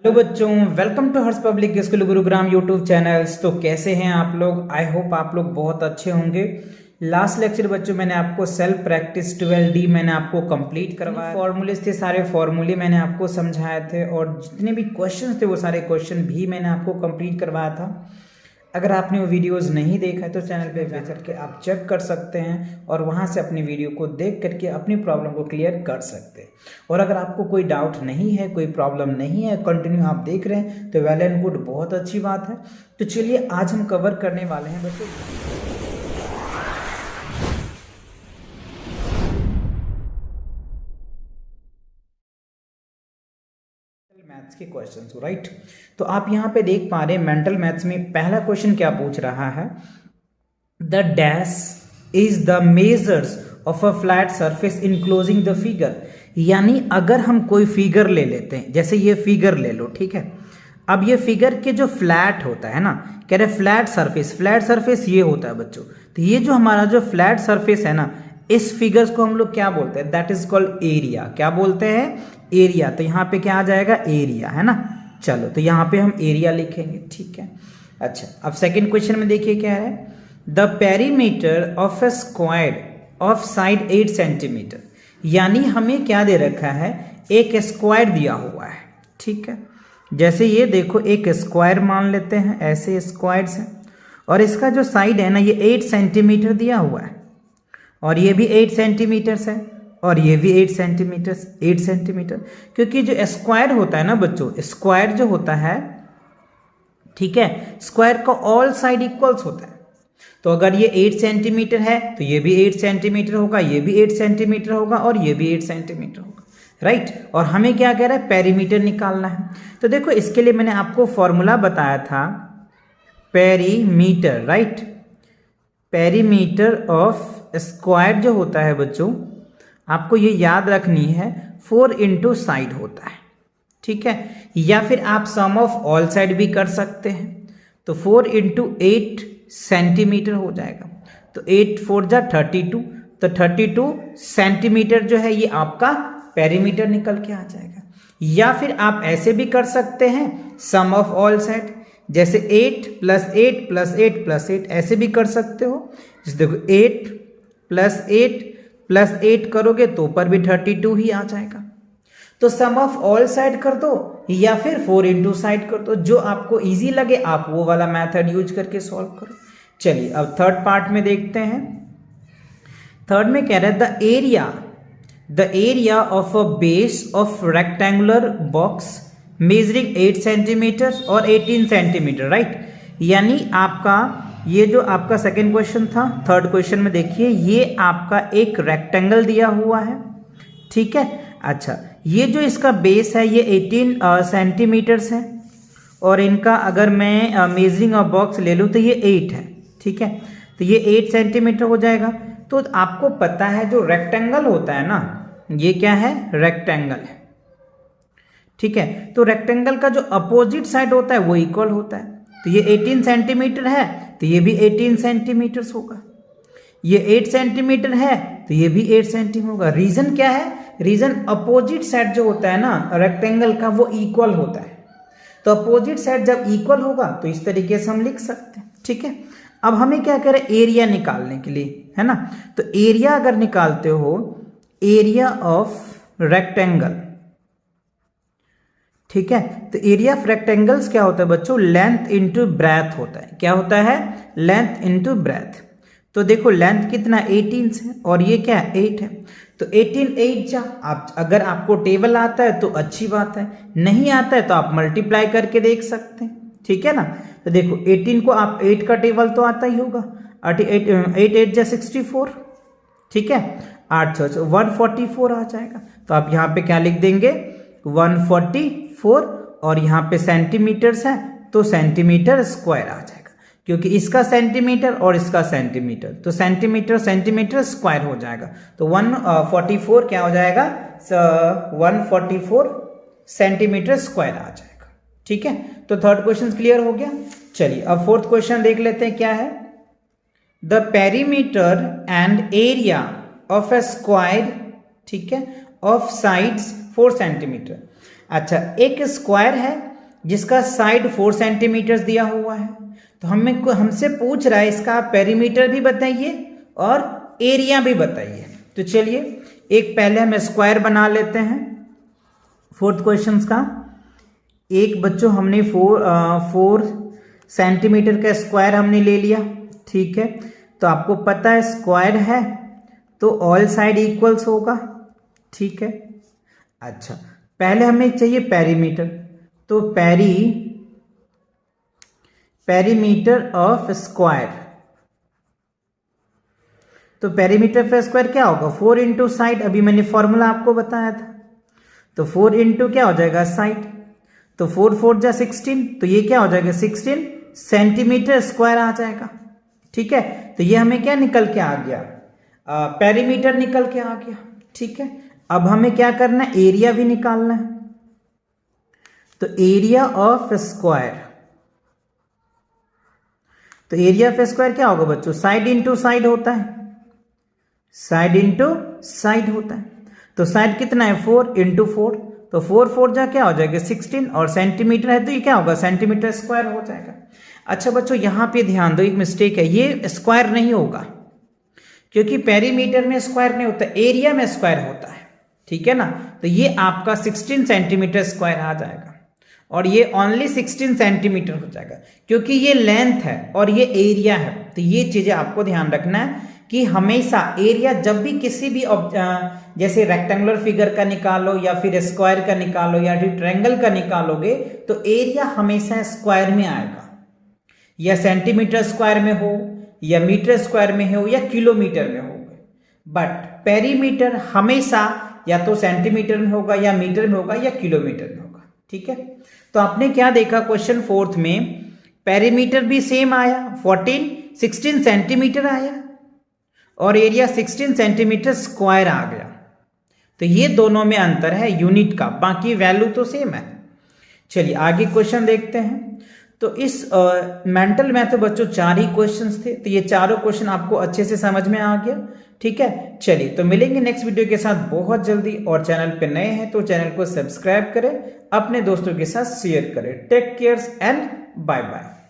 Hello बच्चों, welcome to Harsh public school Gurugram YouTube channels. तो कैसे हैं आप लोग? आई होप आप लोग बहुत अच्छे होंगे। लास्ट लेक्चर बच्चों मैंने आपको सेल्फ प्रैक्टिस 12D मैंने आपको कंप्लीट करवाया। फॉर्मूलेस थे, सारे फॉर्मूले मैंने आपको समझाए थे और जितने भी क्वेश्चंस थे वो सारे क्वेश्चन भी मैंने आपको कंप्लीट करवाया था। अगर आपने वो वीडियोस नहीं देखा है तो चैनल पे विजिट करके आप चेक कर सकते हैं और वहाँ से अपनी वीडियो को देख करके अपनी प्रॉब्लम को क्लियर कर सकते हैं। और अगर आपको कोई डाउट नहीं है, कोई प्रॉब्लम नहीं है, कंटिन्यू आप देख रहे हैं तो वेल एंड गुड, बहुत अच्छी बात है। तो चलिए आज हम कवर करने वाले हैं बच्चों मैथ्स के क्वेश्चंस, राइट। तो आप यहाँ पे देख पा रहे हैं मेंटल मैथ्स में पहला क्वेश्चन क्या पूछ रहा है, the dash is the measures of a flat surface enclosing the figure. यानी अगर हम कोई फिगर ले लेते हैं, जैसे ये फिगर ले लो, ठीक है। अब ये फिगर के जो फ्लैट होता है ना, कह रहे फ्लैट सरफेस, फ्लैट सरफेस ये होता है बच्चों। तो ये जो हमारा जो फ्लैट सरफेस है ना, इस फिगर्स को हम लोग क्या बोलते हैं? That is called area. क्या बोलते हैं? एरिया। तो यहाँ पे क्या आ जाएगा? एरिया, है ना। चलो तो यहाँ पे हम एरिया लिखेंगे, ठीक है। अच्छा, अब सेकेंड क्वेश्चन में देखिए क्या है, the perimeter of a square of side 8 centimetre. यानी हमें क्या दे रखा है? एक स्क्वायर दिया हुआ है, ठीक है। जैसे ये देखो, एक स्क्वायर मान लेते हैं, ऐसे स्क्वायर्स हैं और इसका जो साइड है ना, ये 8 सेंटीमीटर दिया हुआ है और ये भी 8 सेंटीमीटर है और ये भी 8 सेंटीमीटर। क्योंकि जो स्क्वायर होता है ना बच्चों, स्क्वायर जो होता है, ठीक है, स्क्वायर का ऑल साइड इक्वल्स होता है। तो अगर ये 8 सेंटीमीटर है तो ये भी 8 सेंटीमीटर होगा, ये भी 8 सेंटीमीटर होगा और ये भी 8 सेंटीमीटर होगा, राइट। और हमें क्या कह रहा है? पेरीमीटर निकालना है। तो देखो इसके लिए मैंने आपको फॉर्मूला बताया था, perimeter, right. Perimeter of square जो होता है बच्चों, आपको ये याद रखनी है, 4 इंटू साइड होता है, ठीक है। या फिर आप सम ऑफ ऑल साइड भी कर सकते हैं। तो 4 इंटू 8 सेंटीमीटर हो जाएगा। तो 8 4 जा 32, तो 32 सेंटीमीटर जो है ये आपका पेरीमीटर निकल के आ जाएगा। या फिर आप ऐसे भी कर सकते हैं, सम ऑफ ऑल साइड, जैसे 8 प्लस 8 प्लस 8 प्लस 8, ऐसे भी कर सकते हो। जैसे देखो 8 प्लस 8 प्लस 8 करोगे तो ऊपर भी 32 ही आ जाएगा। तो सम ऑफ ऑल साइड कर दो या फिर 4 इंटू साइड कर दो, जो आपको इजी लगे आप वो वाला मेथड यूज करके सॉल्व करो। चलिए अब थर्ड पार्ट में देखते हैं। थर्ड में कह रहा है the area of a base of rectangular box measuring 8 centimetre और 18 सेंटीमीटर, राइट। यानी आपका ये जो आपका सेकेंड क्वेश्चन था, थर्ड क्वेश्चन में देखिए, ये आपका एक रेक्टेंगल दिया हुआ है, ठीक है। अच्छा, ये जो इसका बेस है ये 18 सेंटीमीटर्स है और इनका अगर मैं मेजरिंग ऑफ बॉक्स ले लूँ तो ये 8 है, ठीक है। तो ये 8 सेंटीमीटर हो जाएगा। तो आपको पता है जो रेक्टेंगल होता है ना, ये क्या है? रेक्टेंगल है, ठीक है। तो रेक्टेंगल का जो अपोजिट साइड होता है वो इक्वल होता है। तो ये 18 सेंटीमीटर है तो ये भी 18 सेंटीमीटर होगा। ये 8 सेंटीमीटर है तो ये भी 8 सेंटीमीटर होगा। रीजन क्या है? रीजन अपोजिट साइड जो होता है ना रेक्टेंगल का, वो इक्वल होता है। तो अपोजिट साइड जब इक्वल होगा तो इस तरीके से हम लिख सकते हैं, ठीक है। अब हमें क्या करें? एरिया निकालने के लिए, है ना। तो एरिया अगर निकालते हो, एरिया ऑफ रेक्टेंगल, ठीक है। तो एरिया ऑफ रेक्टेंगल्स क्या होता है बच्चों? लेंथ इंटू ब्रेथ होता है। क्या होता है? Length into breadth. तो देखो लेंथ कितना? 18 है और ये क्या है? 8 है। तो 18 8 जा, आप अगर आपको टेबल आता है तो अच्छी बात है, नहीं आता है तो आप मल्टीप्लाई करके देख सकते हैं, ठीक है ना। तो देखो 18 को आप 8 का टेबल तो आता ही होगा, 8 8 जा 64, ठीक है। 8 144 आ जाएगा। तो आप यहाँ पे क्या लिख देंगे? 144 और यहाँ पे सेंटीमीटर्स है तो सेंटीमीटर स्क्वायर आ जाएगा, क्योंकि इसका सेंटीमीटर और इसका सेंटीमीटर, तो सेंटीमीटर सेंटीमीटर स्क्वायर हो जाएगा। तो 144 क्या हो जाएगा? 144 सेंटीमीटर स्क्वायर आ जाएगा, ठीक है। तो थर्ड क्वेश्चन क्लियर हो गया। चलिए अब फोर्थ क्वेश्चन देख लेते हैं क्या है। The perimeter and area of A square, ठीक है, ऑफ साइड्स 4 सेंटीमीटर। अच्छा, एक स्क्वायर है जिसका साइड 4 सेंटीमीटर दिया हुआ है। तो हमसे पूछ रहा है इसका पेरीमीटर भी बताइए और एरिया भी बताइए। तो चलिए एक पहले हम स्क्वायर बना लेते हैं 4th क्वेश्चन का। एक बच्चों हमने 4 सेंटीमीटर का स्क्वायर हमने ले लिया, ठीक है। तो आपको पता है स्क्वायर है तो ऑल साइड इक्वल्स होगा, ठीक है। अच्छा, पहले हमें चाहिए पेरीमीटर। तो पेरीमीटर ऑफ स्क्वायर, तो पेरीमीटर ऑफ स्क्वायर क्या होगा 4 इंटू साइड। अभी मैंने फॉर्मूला आपको बताया था। तो 4 इंटू क्या हो जाएगा साइड, तो 4 4 जा 16, तो ये क्या हो जाएगा 16 सेंटीमीटर स्क्वायर आ जाएगा, ठीक है। तो ये हमें क्या निकल के आ गया, पेरीमीटर निकल के आ गया, ठीक है। अब हमें क्या करना है, एरिया भी निकालना है। तो एरिया ऑफ स्क्वायर, तो एरिया ऑफ स्क्वायर क्या होगा बच्चों, साइड इंटू साइड होता है, साइड इंटू साइड होता है। तो साइड कितना है 4 इंटू 4, तो 4 4 जा क्या हो जाएगा 16, और सेंटीमीटर है तो ये क्या होगा सेंटीमीटर स्क्वायर हो जाएगा। अच्छा बच्चों यहां पे ध्यान दो, एक मिस्टेक है, ये स्क्वायर नहीं होगा क्योंकि पेरीमीटर में स्क्वायर नहीं होता, एरिया में स्क्वायर होता है, ठीक है ना। तो ये आपका 16 सेंटीमीटर स्क्वायर आ जाएगा और ये ओनली 16 सेंटीमीटर हो जाएगा क्योंकि ये लेंथ है और ये एरिया है। तो ये चीजें आपको ध्यान रखना है कि हमेशा एरिया जब भी किसी भी जैसे रेक्टेंगुलर फिगर का निकालो या फिर स्क्वायर का निकालो या फिर ट्रायंगल का निकालोगे तो एरिया हमेशा स्क्वायर में आएगा, या सेंटीमीटर स्क्वायर में हो या मीटर स्क्वायर में हो या किलोमीटर में हो। बट पेरीमीटर हमेशा या तो सेंटीमीटर में होगा या मीटर में होगा या किलोमीटर में होगा, ठीक है। तो आपने क्या देखा क्वेश्चन 4th में, पेरीमीटर भी सेम आया 16 सेंटीमीटर आया और एरिया 16 सेंटीमीटर स्क्वायर आ गया। तो ये दोनों में अंतर है यूनिट का, बाकी वैल्यू तो सेम है। चलिए आगे क्वेश्चन देखते हैं। तो इस मेंटल में तो बच्चों 4 ही क्वेश्चंस थे, तो ये चारों क्वेश्चन आपको अच्छे से समझ में आ गया, ठीक है। चलिए तो मिलेंगे नेक्स्ट वीडियो के साथ बहुत जल्दी, और चैनल पे नए हैं तो चैनल को सब्सक्राइब करें, अपने दोस्तों के साथ शेयर करें। Take care and bye bye.